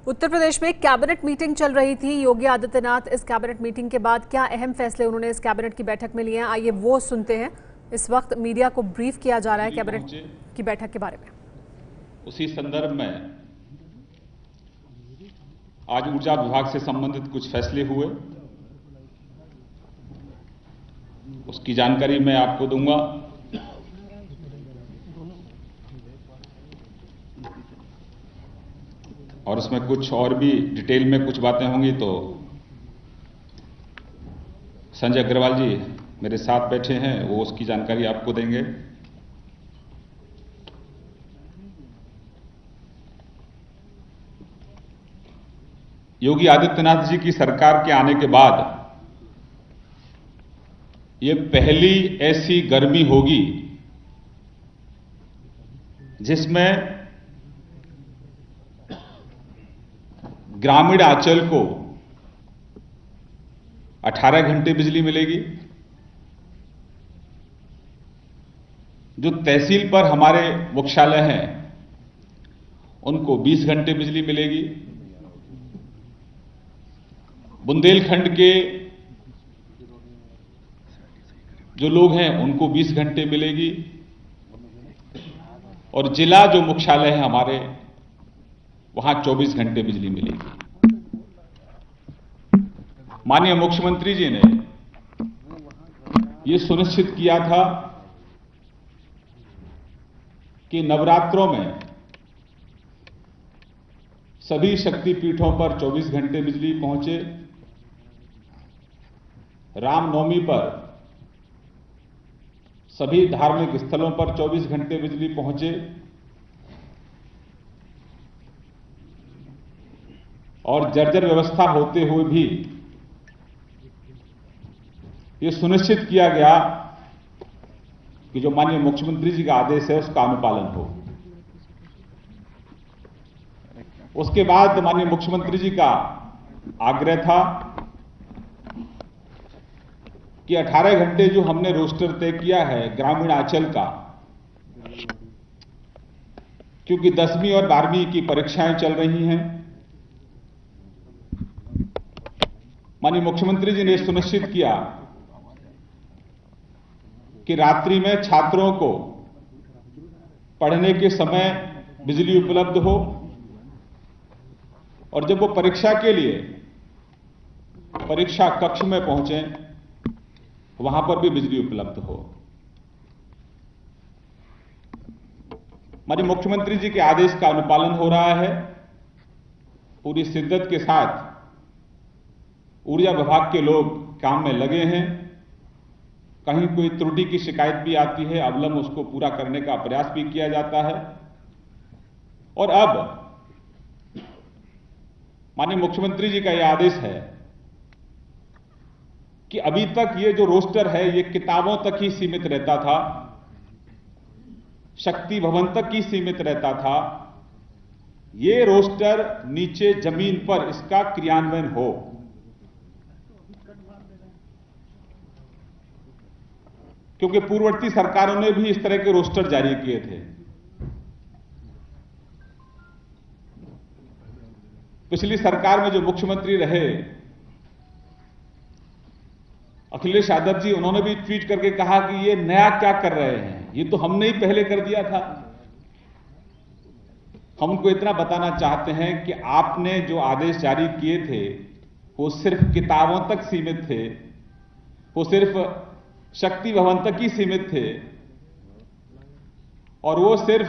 उत्तर प्रदेश में cabinet meeting चल रही थी। योगी आदित्यनाथ इस कैबिनेट मीटिंग के बाद क्या अहम फैसले उन्होंने इस कैबिनेट की बैठक में लिए हैं, आइए वो सुनते हैं। इस वक्त मीडिया को ब्रीफ किया जा रहा है कैबिनेट की बैठक के बारे में। उसी संदर्भ में आज ऊर्जा विभाग से संबंधित कुछ फैसले हुए, उसकी जानकारी मैं आपको दूंगा। और इसमें कुछ और भी डिटेल में कुछ बातें होंगी तो संजय अग्रवाल जी मेरे साथ बैठे हैं, वो उसकी जानकारी आपको देंगे। योगी आदित्यनाथ जी की सरकार के आने के बाद ये पहली ऐसी गर्मी होगी जिसमें ग्रामीण अंचल को 18 घंटे बिजली मिलेगी। जो तहसील पर हमारे मुख्यालय हैं उनको 20 घंटे बिजली मिलेगी। बुंदेलखंड के जो लोग हैं उनको 20 घंटे मिलेगी। और जिला जो मुख्यालय है हमारे, वहां 24 घंटे बिजली मिलेगी। माननीय मुख्यमंत्री जी ने यह सुनिश्चित किया था कि नवरात्रों में सभी शक्तिपीठों पर 24 घंटे बिजली पहुंचे। रामनवमी पर सभी धार्मिक स्थलों पर 24 घंटे बिजली पहुंचे। और जर्जर व्यवस्था होते हुए भी यह सुनिश्चित किया गया कि जो माननीय मुख्यमंत्री जी का आदेश है उसका अनुपालन हो। उसके बाद माननीय मुख्यमंत्री जी का आग्रह था कि 18 घंटे जो हमने रोस्टर तय किया है ग्रामीण अंचल का, क्योंकि 10वीं और 12वीं की परीक्षाएं चल रही हैं, माननीय मुख्यमंत्री जी ने सुनिश्चित किया कि रात्रि में छात्रों को पढ़ने के समय बिजली उपलब्ध हो और जब वो परीक्षा के लिए परीक्षा कक्ष में पहुंचे वहां पर भी बिजली उपलब्ध हो। माननीय मुख्यमंत्री जी के आदेश का अनुपालन हो रहा है। पूरी शिद्दत के साथ ऊर्जा विभाग के लोग काम में लगे हैं। कहीं कोई त्रुटि की शिकायत भी आती है, अवलंब उसको पूरा करने का प्रयास भी किया जाता है। और अब माननीय मुख्यमंत्री जी का यह आदेश है कि अभी तक ये जो रोस्टर है ये किताबों तक ही सीमित रहता था, शक्ति भवन तक ही सीमित रहता था। ये रोस्टर नीचे जमीन पर इसका क्रियान्वयन हो। क्योंकि पूर्ववर्ती सरकारों ने भी इस तरह के रोस्टर जारी किए थे। पिछली सरकार में जो मुख्यमंत्री रहे अखिलेश यादव जी, उन्होंने भी ट्वीट करके कहा कि ये नया क्या कर रहे हैं, ये तो हमने ही पहले कर दिया था। हम उनको इतना बताना चाहते हैं कि आपने जो आदेश जारी किए थे वो सिर्फ किताबों तक सीमित थे, वो सिर्फ शक्ति भवन तक ही सीमित थे और वो सिर्फ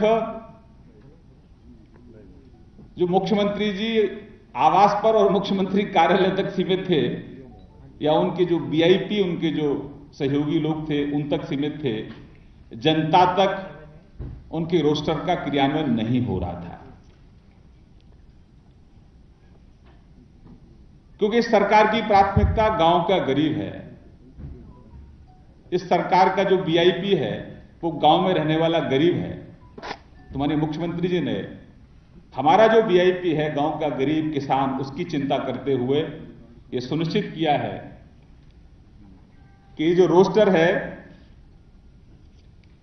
जो मुख्यमंत्री जी आवास पर और मुख्यमंत्री कार्यालय तक सीमित थे, या उनके जो वीआईपी उनके जो सहयोगी लोग थे उन तक सीमित थे। जनता तक उनके रोस्टर का क्रियान्वयन नहीं हो रहा था। क्योंकि इस सरकार की प्राथमिकता गांव का गरीब है। इस सरकार का जो वीआईपी है वो गांव में रहने वाला गरीब है। तो माननीय मुख्यमंत्री जी ने हमारा जो वीआईपी है गांव का गरीब किसान, उसकी चिंता करते हुए ये सुनिश्चित किया है कि जो रोस्टर है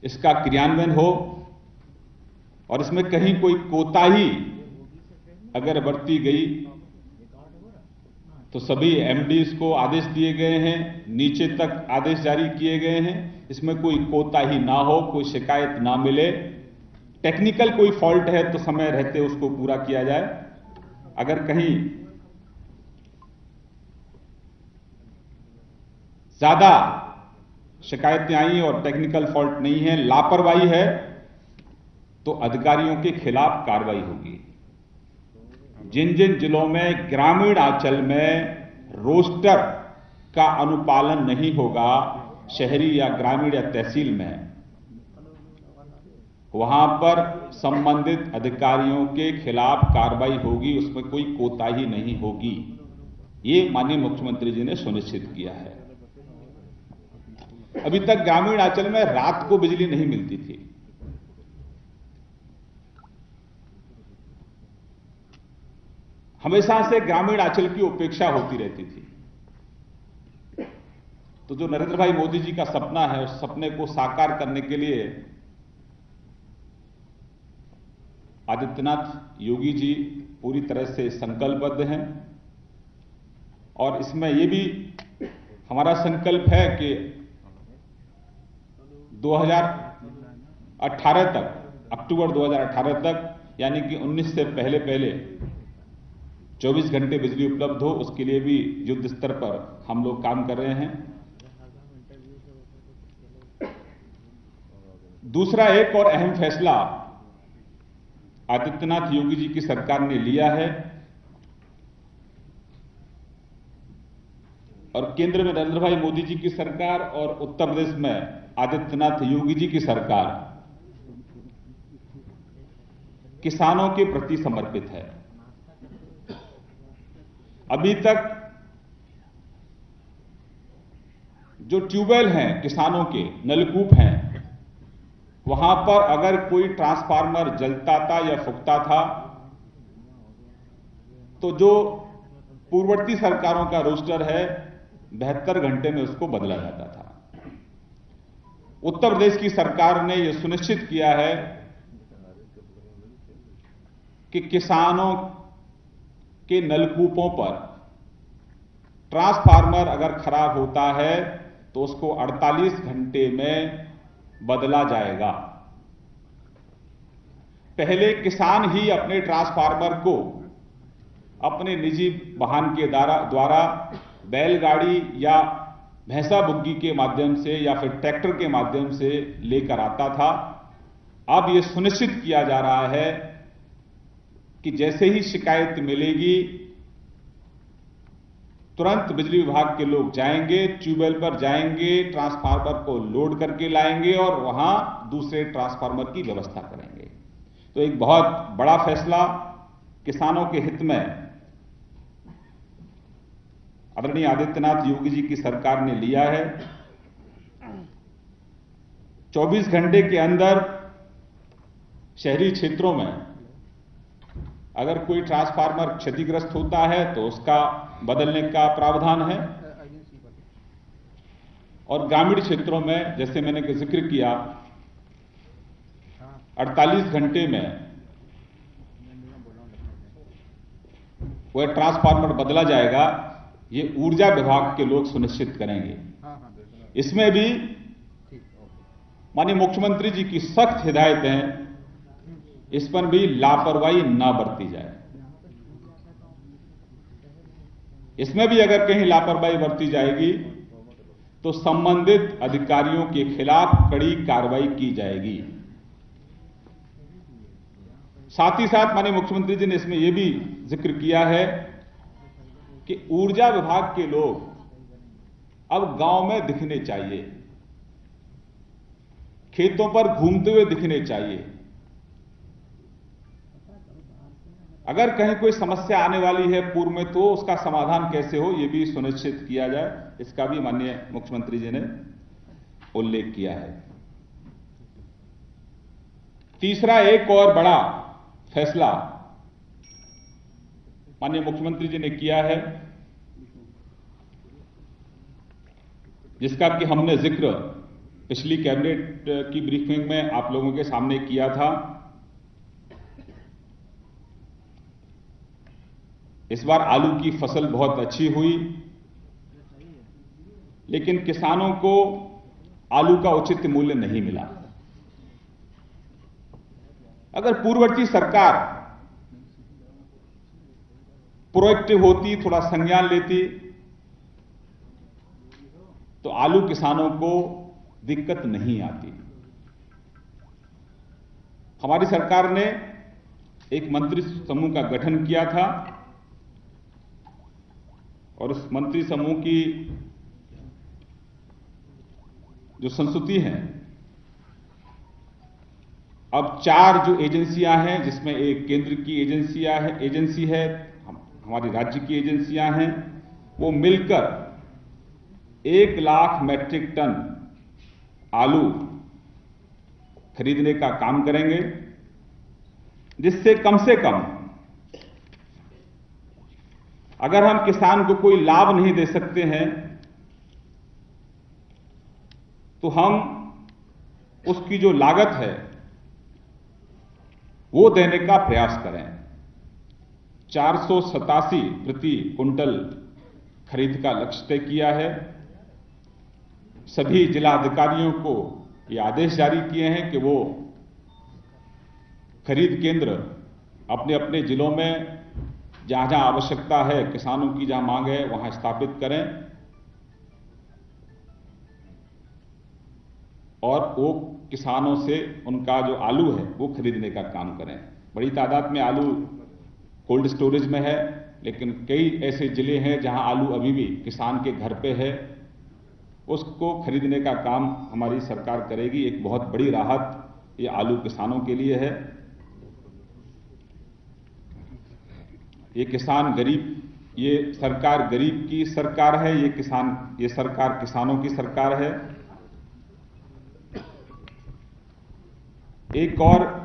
इसका क्रियान्वयन हो और इसमें कहीं कोई कोताही अगर बरती गई तो सभी एमडीज को आदेश दिए गए हैं, नीचे तक आदेश जारी किए गए हैं, इसमें कोई कोताही ना हो, कोई शिकायत ना मिले। टेक्निकल कोई फॉल्ट है तो समय रहते उसको पूरा किया जाए। अगर कहीं ज्यादा शिकायतें आई और टेक्निकल फॉल्ट नहीं है, लापरवाही है, तो अधिकारियों के खिलाफ कार्रवाई होगी। जिन जिन जिलों में ग्रामीण अंचल में रोस्टर का अनुपालन नहीं होगा, शहरी या ग्रामीण या तहसील में, वहां पर संबंधित अधिकारियों के खिलाफ कार्रवाई होगी, उसमें कोई कोताही नहीं होगी। ये माननीय मुख्यमंत्री जी ने सुनिश्चित किया है। अभी तक ग्रामीण अंचल में रात को बिजली नहीं मिलती थी। हमेशा से ग्रामीण अंचल की उपेक्षा होती रहती थी। तो जो नरेंद्र भाई मोदी जी का सपना है, उस सपने को साकार करने के लिए आदित्यनाथ योगी जी पूरी तरह से संकल्पबद्ध हैं। और इसमें यह भी हमारा संकल्प है कि 2018 तक, अक्टूबर 2018 तक, यानी कि 19 से पहले 24 घंटे बिजली उपलब्ध हो, उसके लिए भी युद्ध स्तर पर हम लोग काम कर रहे हैं। दूसरा एक और अहम फैसला आदित्यनाथ योगी जी की सरकार ने लिया है, और केंद्र में नरेंद्र भाई मोदी जी की सरकार और उत्तर प्रदेश में आदित्यनाथ योगी जी की सरकार किसानों के प्रति समर्पित है। अभी तक जो ट्यूबवेल हैं, किसानों के नलकूप हैं, वहां पर अगर कोई ट्रांसफार्मर जलता था या फूकता था तो जो पूर्ववर्ती सरकारों का रोस्टर है 72 घंटे में उसको बदला जाता था। उत्तर प्रदेश की सरकार ने यह सुनिश्चित किया है कि किसानों के नलकूपों पर ट्रांसफार्मर अगर खराब होता है तो उसको 48 घंटे में बदला जाएगा। पहले किसान ही अपने ट्रांसफार्मर को अपने निजी वाहन के द्वारा बैलगाड़ी या भैंसा बुग्गी के माध्यम से या फिर ट्रैक्टर के माध्यम से लेकर आता था। अब यह सुनिश्चित किया जा रहा है कि जैसे ही शिकायत मिलेगी तुरंत बिजली विभाग के लोग जाएंगे, ट्यूबवेल पर जाएंगे, ट्रांसफार्मर को लोड करके लाएंगे और वहां दूसरे ट्रांसफार्मर की व्यवस्था करेंगे। तो एक बहुत बड़ा फैसला किसानों के हित में आदरणीय आदित्यनाथ योगी जी की सरकार ने लिया है। 24 घंटे के अंदर शहरी क्षेत्रों में अगर कोई ट्रांसफार्मर क्षतिग्रस्त होता है तो उसका बदलने का प्रावधान है, और ग्रामीण क्षेत्रों में जैसे मैंने जिक्र किया 48 घंटे में वह ट्रांसफार्मर बदला जाएगा। ये ऊर्जा विभाग के लोग सुनिश्चित करेंगे। इसमें भी माननीय मुख्यमंत्री जी की सख्त हिदायत है, इस पर भी लापरवाही ना बरती जाए। इसमें भी अगर कहीं लापरवाही बरती जाएगी तो संबंधित अधिकारियों के खिलाफ कड़ी कार्रवाई की जाएगी। साथ ही साथ माननीय मुख्यमंत्री जी ने इसमें यह भी जिक्र किया है कि ऊर्जा विभाग के लोग अब गांव में दिखने चाहिए, खेतों पर घूमते हुए दिखने चाहिए। अगर कहीं कोई समस्या आने वाली है पूर्व में तो उसका समाधान कैसे हो यह भी सुनिश्चित किया जाए, इसका भी माननीय मुख्यमंत्री जी ने उल्लेख किया है। तीसरा एक और बड़ा फैसला माननीय मुख्यमंत्री जी ने किया है, जिसका कि हमने जिक्र पिछली कैबिनेट की ब्रीफिंग में आप लोगों के सामने किया था। इस बार आलू की फसल बहुत अच्छी हुई, लेकिन किसानों को आलू का उचित मूल्य नहीं मिला। अगर पूर्ववर्ती सरकार प्रोएक्टिव होती, थोड़ा संज्ञान लेती, तो आलू किसानों को दिक्कत नहीं आती। हमारी सरकार ने एक मंत्री समूह का गठन किया था और उस मंत्री समूह की जो संस्तुति है, अब 4 जो एजेंसियां हैं, जिसमें एक केंद्र की एजेंसी है, हमारी राज्य की एजेंसियां हैं, वो मिलकर 1 लाख मैट्रिक टन आलू खरीदने का काम करेंगे, जिससे कम से कम अगर हम किसान को कोई लाभ नहीं दे सकते हैं तो हम उसकी जो लागत है वो देने का प्रयास करें। 487 प्रति कुंटल खरीद का लक्ष्य तय किया है। सभी जिला अधिकारियों को ये आदेश जारी किए हैं कि वो खरीद केंद्र अपने अपने जिलों में जहां जहां आवश्यकता है, किसानों की जहां मांग है, वहां स्थापित करें और वो किसानों से उनका जो आलू है वो खरीदने का काम करें। बड़ी तादाद में आलू कोल्ड स्टोरेज में है, लेकिन कई ऐसे जिले हैं जहां आलू अभी भी किसान के घर पे है, उसको खरीदने का काम हमारी सरकार करेगी। एक बहुत बड़ी राहत ये आलू किसानों के लिए है। ये किसान गरीब, ये सरकार गरीब की सरकार है, ये सरकार किसानों की सरकार है। एक और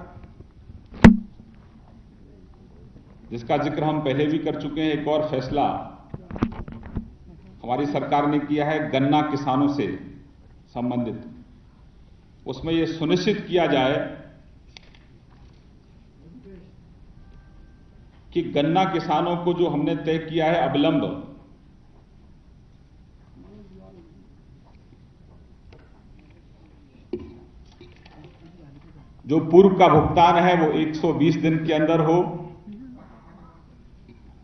जिसका जिक्र हम पहले भी कर चुके हैं, एक और फैसला हमारी सरकार ने किया है गन्ना किसानों से संबंधित। उसमें यह सुनिश्चित किया जाए कि गन्ना किसानों को जो हमने तय किया है अविलंब, जो पूर्व का भुगतान है वो 120 दिन के अंदर हो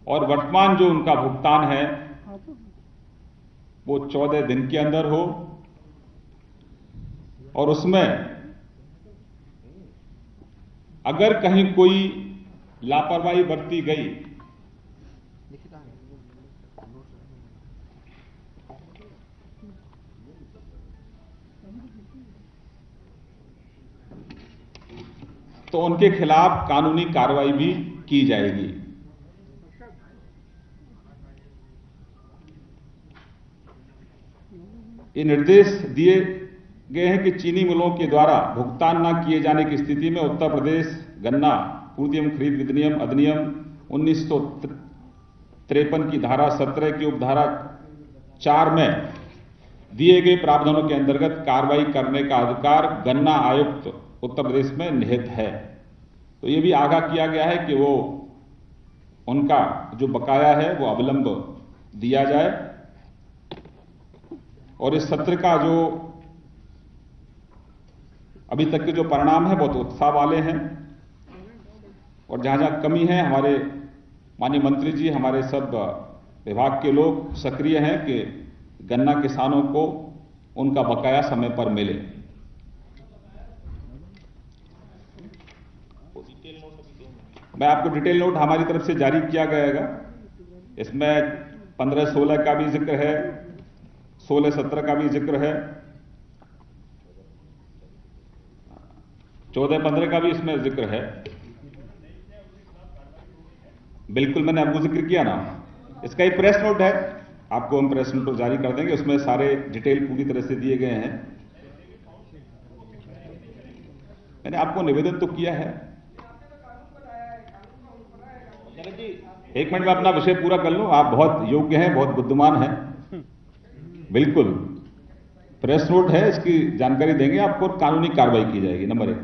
और वर्तमान जो उनका भुगतान है वो 14 दिन के अंदर हो, और उसमें अगर कहीं कोई लापरवाही बरती गई तो उनके खिलाफ कानूनी कार्रवाई भी की जाएगी। ये निर्देश दिए गए हैं कि चीनी मिलों के द्वारा भुगतान न किए जाने की स्थिति में उत्तर प्रदेश गन्ना पूर्व एवं खरीद विनियम अधिनियम 1953 की धारा 17 की उपधारा 4 में दिए गए प्रावधानों के अंतर्गत कार्रवाई करने का अधिकार गन्ना आयुक्त उत्तर प्रदेश में निहित है। तो ये भी आगाह किया गया है कि वो उनका जो बकाया है वो अविलंब दिया जाए। और इस सत्र का जो अभी तक के जो परिणाम है बहुत उत्साह वाले हैं, और जहां जहां कमी है हमारे माननीय मंत्री जी, हमारे सब विभाग के लोग सक्रिय हैं कि गन्ना किसानों को उनका बकाया समय पर मिले। मैं आपको डिटेल नोट हमारी तरफ से जारी किया गया। इसमें 15-16 का भी जिक्र है, 16-17 का भी जिक्र है, 14-15 का भी इसमें जिक्र है। बिल्कुल मैंने आपको जिक्र किया ना। इसका एक प्रेस नोट है, आपको हम प्रेस नोट जारी कर देंगे, उसमें सारे डिटेल पूरी तरह से दिए गए हैं। मैंने आपको निवेदन तो किया है। एक मिनट में अपना विषय पूरा कर लूं। आप बहुत योग्य हैं, बहुत बुद्धिमान हैं। बिल्कुल प्रेस नोट है, इसकी जानकारी देंगे आपको, कानूनी कार्रवाई की जाएगी। नंबर 1,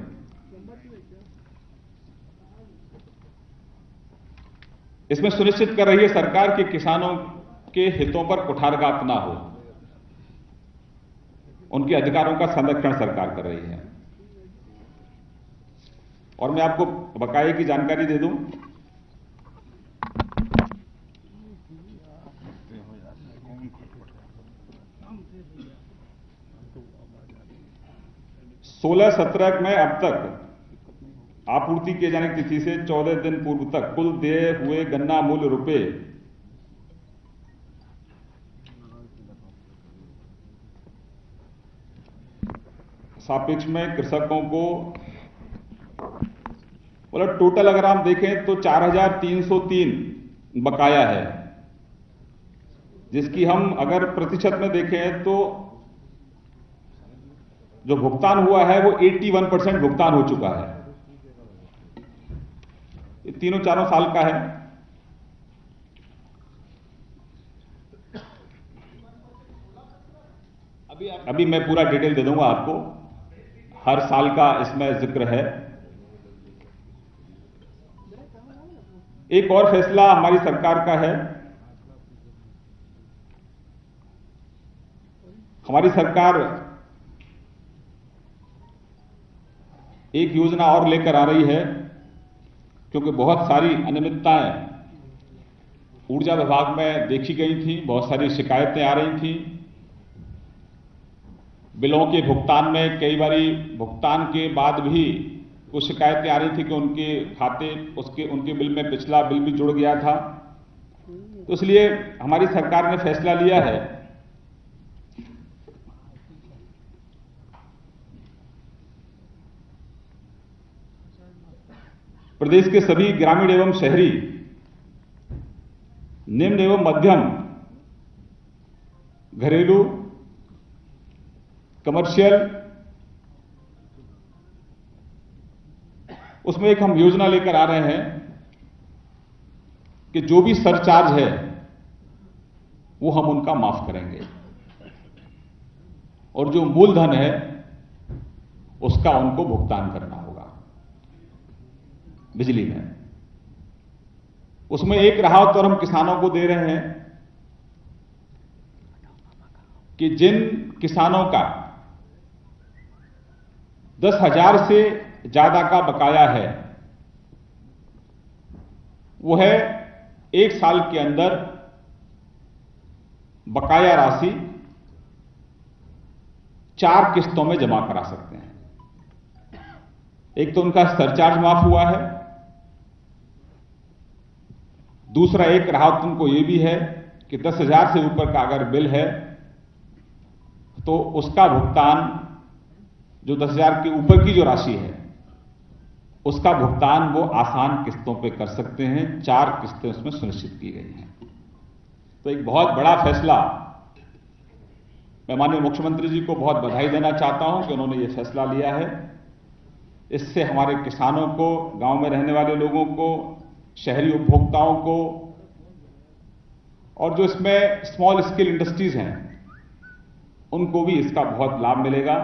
इसमें सुनिश्चित कर रही है सरकार कि किसानों के हितों पर कुठारघात ना हो, उनके अधिकारों का संरक्षण सरकार कर रही है। और मैं आपको बकाये की जानकारी दे दूं, सोलह 17 में अब तक आपूर्ति किए जाने की तिथि से 14 दिन पूर्व तक कुल देय हुए गन्ना मूल्य रुपए सापेक्ष में कृषकों को मतलब टोटल अगर आप देखें तो 4,303 बकाया है, जिसकी हम अगर प्रतिशत में देखें तो जो भुगतान हुआ है वो 81% भुगतान हो चुका है। ये तीनों चारों साल का है। अभी मैं पूरा डिटेल दे दूंगा आपको, हर साल का इसमें जिक्र है। एक और फैसला हमारी सरकार का है। हमारी सरकार एक योजना और लेकर आ रही है, क्योंकि बहुत सारी अनियमितताएं ऊर्जा विभाग में देखी गई थी, बहुत सारी शिकायतें आ रही थी। बिलों के भुगतान में कई बारी भुगतान के बाद भी कुछ शिकायतें आ रही थी कि उनके खाते उनके बिल में पिछला बिल भी जुड़ गया था। तो इसलिए हमारी सरकार ने फैसला लिया है प्रदेश के सभी ग्रामीण एवं शहरी निम्न एवं मध्यम घरेलू कमर्शियल, उसमें एक हम योजना लेकर आ रहे हैं कि जो भी सरचार्ज है वो हम उनका माफ करेंगे और जो मूलधन है उसका उनको भुगतान करना होगा बिजली में। उसमें एक राहत और हम किसानों को दे रहे हैं कि जिन किसानों का 10,000 से ज्यादा का बकाया है, वो है 1 साल के अंदर बकाया राशि 4 किस्तों में जमा करा सकते हैं। एक तो उनका सरचार्ज माफ हुआ है, दूसरा एक राहत उनको यह भी है कि 10,000 से ऊपर का अगर बिल है तो उसका भुगतान, जो 10,000 के ऊपर की जो राशि है उसका भुगतान वो आसान किस्तों पे कर सकते हैं। 4 किस्तें उसमें सुनिश्चित की गई हैं। तो एक बहुत बड़ा फैसला, मैं माननीय मुख्यमंत्री जी को बहुत बधाई देना चाहता हूं कि उन्होंने ये फैसला लिया है। इससे हमारे किसानों को, गांव में रहने वाले लोगों को, शहरी उपभोक्ताओं को और जो इसमें स्मॉल स्केल इंडस्ट्रीज हैं उनको भी इसका बहुत लाभ मिलेगा।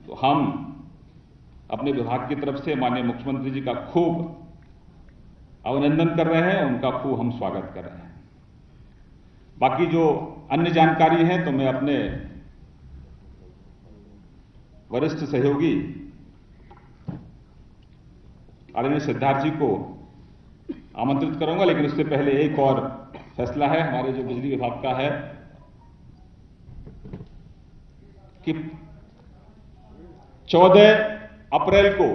तो हम अपने विभाग की तरफ से माननीय मुख्यमंत्री जी का खूब अभिनंदन कर रहे हैं, उनका खूब हम स्वागत कर रहे हैं। बाकी जो अन्य जानकारी है तो मैं अपने वरिष्ठ सहयोगी आदरणीय सिद्धार्थ जी को आमंत्रित करूंगा, लेकिन उससे पहले एक और फैसला है हमारे जो बिजली विभाग का है कि 14 अप्रैल को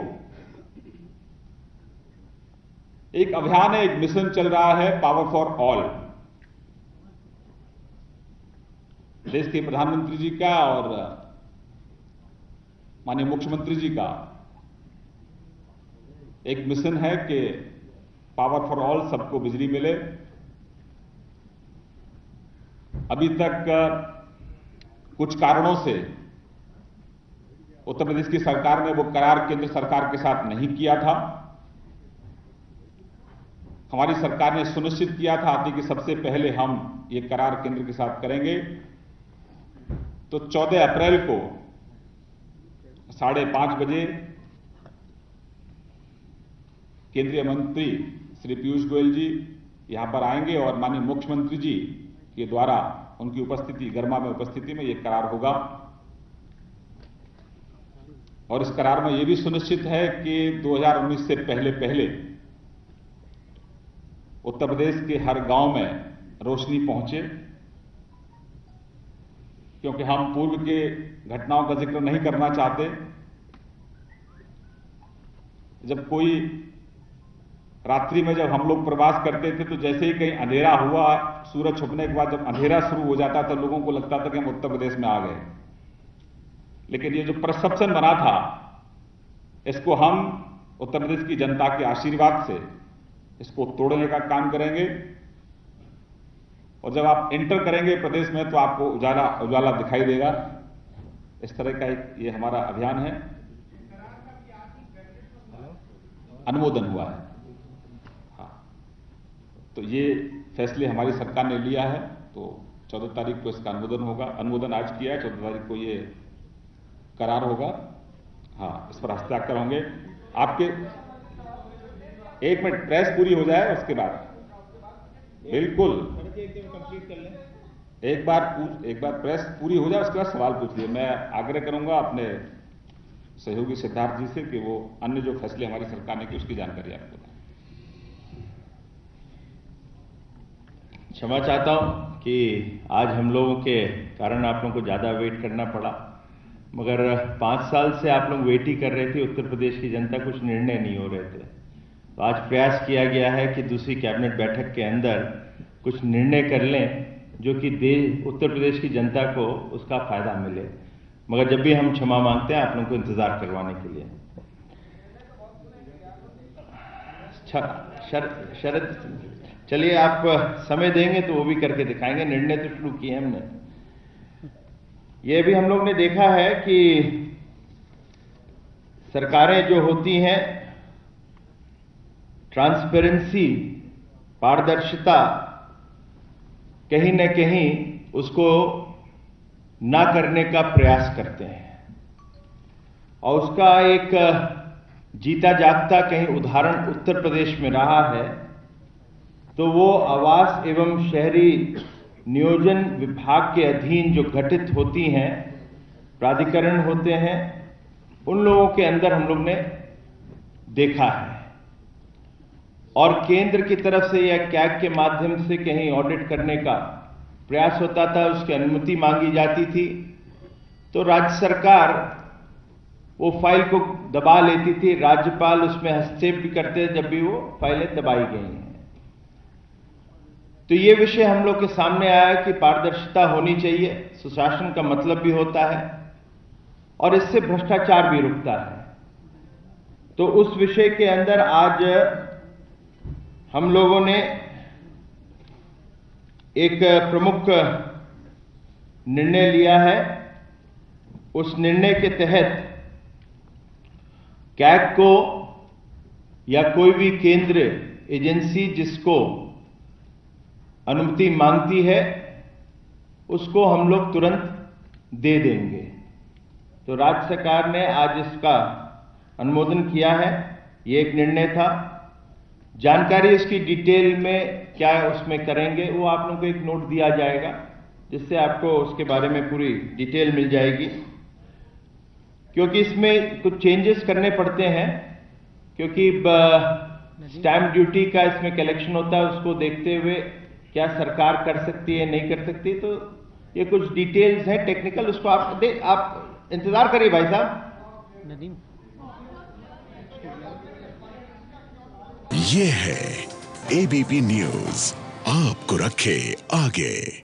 एक अभियान है, एक मिशन चल रहा है, पावर फॉर ऑल। देश के प्रधानमंत्री जी का और माननीय मुख्यमंत्री जी का एक मिशन है कि पावर फॉर ऑल, सबको बिजली मिले। अभी तक कुछ कारणों से उत्तर प्रदेश की सरकार ने वो करार केंद्र सरकार के साथ नहीं किया था। हमारी सरकार ने सुनिश्चित किया था कि सबसे पहले हम ये करार केंद्र के साथ करेंगे। तो 14 अप्रैल को 5:30 बजे केंद्रीय मंत्री श्री पीयूष गोयल जी यहाँ पर आएंगे और माननीय मुख्यमंत्री जी के द्वारा उनकी उपस्थिति, गर्मा में उपस्थिति में ये करार होगा। और इस करार में ये भी सुनिश्चित है कि 2019 से पहले उत्तर प्रदेश के हर गांव में रोशनी पहुंचे, क्योंकि हम पूर्व के घटनाओं का जिक्र नहीं करना चाहते। जब कोई रात्रि में जब हम लोग प्रवास करते थे तो जैसे ही कहीं अंधेरा हुआ, सूरज छुपने के बाद जब अंधेरा शुरू हो जाता था, लोगों को लगता था कि हम उत्तर प्रदेश में आ गए। लेकिन ये जो परसेप्शन बना था, इसको हम उत्तर प्रदेश की जनता के आशीर्वाद से इसको तोड़ने का काम करेंगे। और जब आप एंटर करेंगे प्रदेश में तो आपको उजाला उजाला दिखाई देगा। इस तरह का एक ये हमारा अभियान है। अनुमोदन हुआ है, हाँ। तो ये फैसले हमारी सरकार ने लिया है, तो 14 तारीख को इसका अनुमोदन होगा। अनुमोदन आज किया है, 14 तारीख को ये करार होगा, हाँ। इस पर हस्ताक्षर होंगे। आपके 1 मिनट प्रेस पूरी हो जाए उसके बाद बिल्कुल एक बार प्रेस पूरी हो जाए उसके बाद सवाल पूछिए। मैं आग्रह करूंगा अपने सहयोगी सिद्धार्थ जी से कि वो अन्य जो फैसले हमारी सरकार ने की उसकी जानकारी आपको दें। क्षमा चाहता हूं कि आज हम लोगों के कारण आप लोगों को ज्यादा वेट करना पड़ा, मगर 5 साल से आप लोग वेट ही कर रहे थे। उत्तर प्रदेश की जनता कुछ निर्णय नहीं हो रहे थे, तो आज प्रयास किया गया है कि दूसरी कैबिनेट बैठक के अंदर कुछ निर्णय कर लें जो कि उत्तर प्रदेश की जनता को उसका फायदा मिले। मगर जब भी हम क्षमा मांगते हैं आप लोगों को इंतजार करवाने के लिए। शरद चलिए, आप समय देंगे तो वो भी करके दिखाएंगे। निर्णय तो शुरू किए हमने। ये भी हम लोग ने देखा है कि सरकारें जो होती हैं, ट्रांसपेरेंसी, पारदर्शिता, कहीं न कहीं उसको ना करने का प्रयास करते हैं। और उसका एक जीता जागता कहीं उदाहरण उत्तर प्रदेश में रहा है। तो वो आवास एवं शहरी नियोजन विभाग के अधीन जो गठित होती हैं, प्राधिकरण होते हैं, उन लोगों के अंदर हम लोग ने देखा है। और केंद्र की तरफ से या कैग के माध्यम से कहीं ऑडिट करने का प्रयास होता था, उसकी अनुमति मांगी जाती थी, तो राज्य सरकार वो फाइल को दबा लेती थी। राज्यपाल उसमें हस्तक्षेप भी करते जब भी वो फाइलें दबाई गई हैं। तो ये विषय हम लोग के सामने आया कि पारदर्शिता होनी चाहिए। सुशासन का मतलब भी होता है और इससे भ्रष्टाचार भी रुकता है। तो उस विषय के अंदर आज हम लोगों ने एक प्रमुख निर्णय लिया है। उस निर्णय के तहत कैग को या कोई भी केंद्र एजेंसी जिसको अनुमति मांगती है, उसको हम लोग तुरंत दे देंगे। तो राज्य सरकार ने आज इसका अनुमोदन किया है। ये एक निर्णय था। जानकारी इसकी डिटेल में क्या उसमें करेंगे वो आप लोगों को एक नोट दिया जाएगा, जिससे आपको उसके बारे में पूरी डिटेल मिल जाएगी। क्योंकि इसमें कुछ चेंजेस करने पड़ते हैं, क्योंकि स्टैंप ड्यूटी का इसमें कलेक्शन होता है, उसको देखते हुए क्या सरकार कर सकती है नहीं कर सकती। तो ये कुछ डिटेल्स हैं टेक्निकल, उसको आप इंतजार करिए भाई साहब। नदीम, ये है एबीपी न्यूज, आपको रखे आगे।